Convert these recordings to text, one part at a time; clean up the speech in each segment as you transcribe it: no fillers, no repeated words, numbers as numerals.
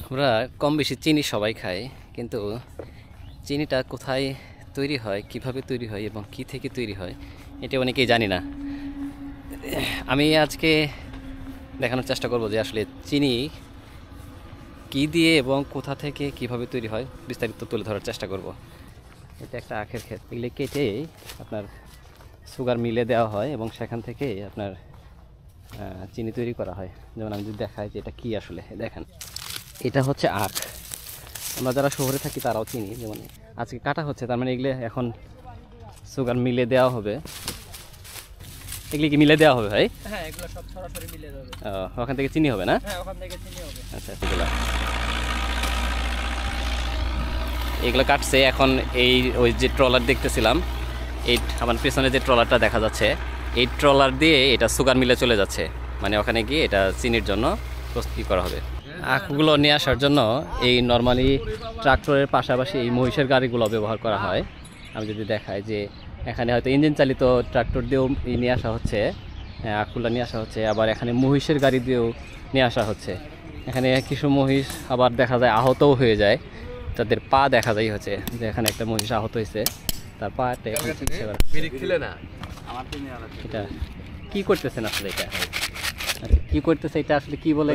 আমরা কম বেশি চিনি সবাই খাই, কিন্তু চিনিটা কোথায় তৈরি হয়, কিভাবে তৈরি হয় এবং কি থেকে তৈরি হয় এটা অনেকেই জানি না। আমি আজকে দেখানোর চেষ্টা করব যে আসলে চিনি কি দিয়ে এবং কোথা থেকে কিভাবে তৈরি হয় বিস্তারিত তুলে ধরার চেষ্টা করব। এটা একটা আখের ক্ষেত, এগুলো কেটে আপনার সুগার মিলে দেওয়া হয় এবং সেখান থেকে আপনার চিনি তৈরি করা হয়। যেমন আমি যদি দেখাই যে এটা কি, আসলে দেখেন এটা হচ্ছে আখ। আমরা যারা শহরে থাকি তারাও চিনি, যেমন আজকে কাটা হচ্ছে, তার মানে এগুলো এখন সুগার মিলে দেওয়া হবে। এগুলি কি মিলে দেওয়া হবে ভাই? হ্যাঁ, এগুলো সব সরাসরি মিলে যাবে। ওখান থেকে চিনি হবে না? হ্যাঁ, ওখান থেকে চিনি হবে। আচ্ছা, এগুলো কাটছে এখন। ওই যে ট্রলার দেখতেছিলাম, এই আমার পেছনে যে ট্রলারটা দেখা যাচ্ছে, এই ট্রলার দিয়ে এটা সুগার মিলে চলে যাচ্ছে, মানে ওখানে গিয়ে এটা চিনির জন্য প্রস্তুতি করা হবে। আখগুলো নিয়ে আসার জন্য এই নর্মালি ট্রাক্টরের পাশাপাশি এই মহিষের গাড়িগুলো ব্যবহার করা হয়। আমি যদি দেখাই যে এখানে হয়তো ইঞ্জিন চালিত ট্রাক্টর দিয়েও নিয়ে আসা হচ্ছে, আখগুলো নিয়ে আসা হচ্ছে, আবার এখানে মহিষের গাড়ি দিয়েও নিয়ে আসা হচ্ছে। এখানে কিছু মহিষ আবার দেখা যায় আহতও হয়ে যায়, তাদের পা দেখা যায় হচ্ছে যে এখানে একটা মহিষ আহত হয়েছে, তার পাটা এখন এটা কি করতেছেন আসলে, এটা কি করতেছে, এটা আসলে কি বলে?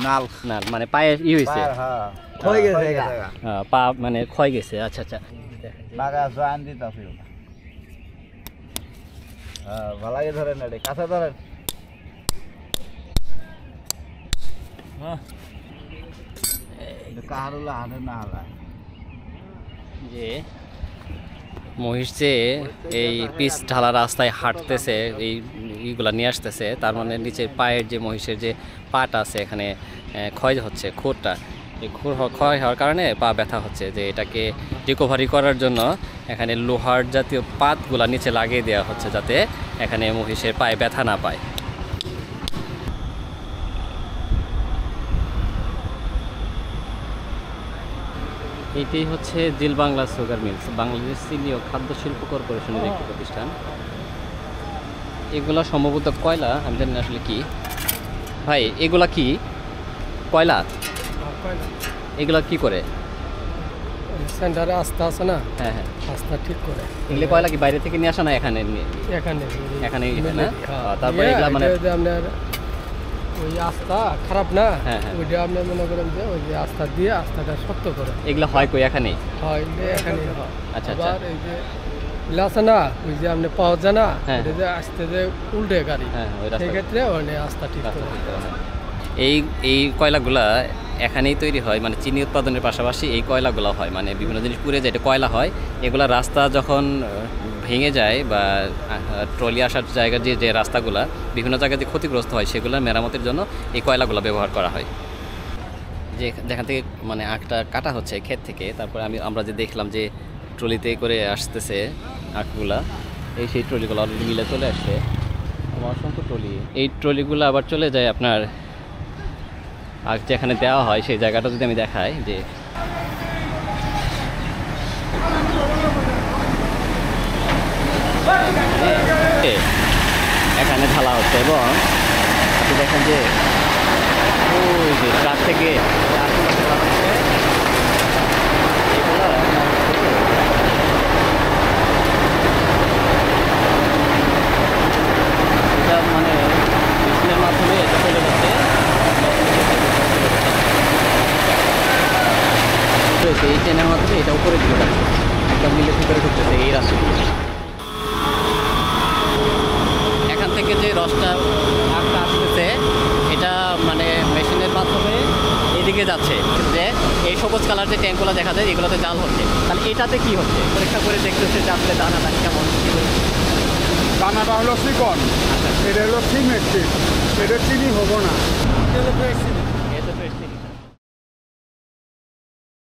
নাল মানে পায়ে হয়েছে, পা মানে ক্ষয় গেছে। আচ্ছা আচ্ছা, যে মহিষ যে এই পিচ ঢালা রাস্তায় হাঁটতেছে, এইগুলা নিয়ে আসতেছে, তার মানে নিচে পায়ের যে মহিষের যে পাটা আছে এখানে ক্ষয় হচ্ছে, খুরটা, এই খুর ক্ষয় হওয়ার কারণে পা ব্যথা হচ্ছে। যে এটাকে রিকভারি করার জন্য এখানে লোহার জাতীয় পাতগুলা নিচে লাগিয়ে দেওয়া হচ্ছে, যাতে এখানে মহিষের পায়ে ব্যথা না পায়। এটাই হচ্ছে জিল বাংলা সুগার মিলস, বাংলাদেশ চিনি ও খাদ্য শিল্প কর্পোরেশনের একটি প্রতিষ্ঠান। এগুলা সম্ভবত কয়লা, আমি জানি না আসলে কি। ভাই এগুলা কি কয়লা? এগুলা কি করে? সেন্টারে আস্থা আছে না? হ্যাঁ হ্যাঁ, আস্থা ঠিক করে। এগুলো কয়লা কি বাইরে থেকে নিয়ে আসা না এখানে? এখানে তারপরে এগুলা মানে আপনার ওই আস্থা খারাপ না, হ্যাঁ হ্যাঁ, ওইটা আপনি মনে করেন যে ওই যে আস্থা দিয়ে আস্থাটা শক্ত করে। এগুলো হয় কই? এখানেই হয়, এখানে হয়। আচ্ছা আচ্ছা, আবার এই যে আছে না, ওই যে আপনি পাওয়া যায় না, ওইটা যে আসতে যে উল্টে গাড়ি, হ্যাঁ ওই রাস্তা, সেক্ষেত্রে ওখানে আস্থা ঠিক করে। এই কয়লাগুলা এখানেই তৈরি হয়, মানে চিনি উৎপাদনের পাশাপাশি এই কয়লাগুলো হয়, মানে বিভিন্ন জিনিস পুড়ে যায়, এটা কয়লা হয়। এগুলা রাস্তা যখন ভেঙে যায় বা ট্রলি আসার জায়গার যে রাস্তাগুলা বিভিন্ন জায়গায় যে ক্ষতিগ্রস্ত হয়, সেগুলোর মেরামতের জন্য এই কয়লাগুলো ব্যবহার করা হয়। যে যেখান থেকে মানে আখটা কাটা হচ্ছে ক্ষেত থেকে, তারপরে আমরা যে দেখলাম যে ট্রলিতে করে আসতেছে আখগুলা, সেই ট্রলিগুলো অলরেডি মিলে চলে আসছে, অসংখ্য ট্রলি। এই ট্রলিগুলো আবার চলে যায় আপনার আখ যেখানে দেওয়া হয় সেই জায়গাটা যদি আমি দেখাই, যে এখানে ঢালা হচ্ছে এবং আপনি দেখেন যে ওই যে ট্রাক থেকে মানে মেশিনের মাধ্যমে এটা চলে যাচ্ছে, এই ট্রেনের মাধ্যমে এটা উপরে দিকে যাচ্ছে, একদম মিলে ভিতরে ঢুকতেছে এই রাস্তাগুলো। এখান থেকে যে রসটা আখটা আসতেছে, এটা মানে মেশিনের মাধ্যমে এদিকে যাচ্ছে, যে এই সবুজ কালার যে ট্যাঙ্কগুলো দেখা যায় এগুলোতে জাল হচ্ছে। তাহলে এটাতে কি হচ্ছে পরীক্ষা করে দেখতেছে যে আসলে দানাটা কেমন। দানাটা হলো চিকন, এটা হলো সিমেন্ট, এটা চিনি হবো না।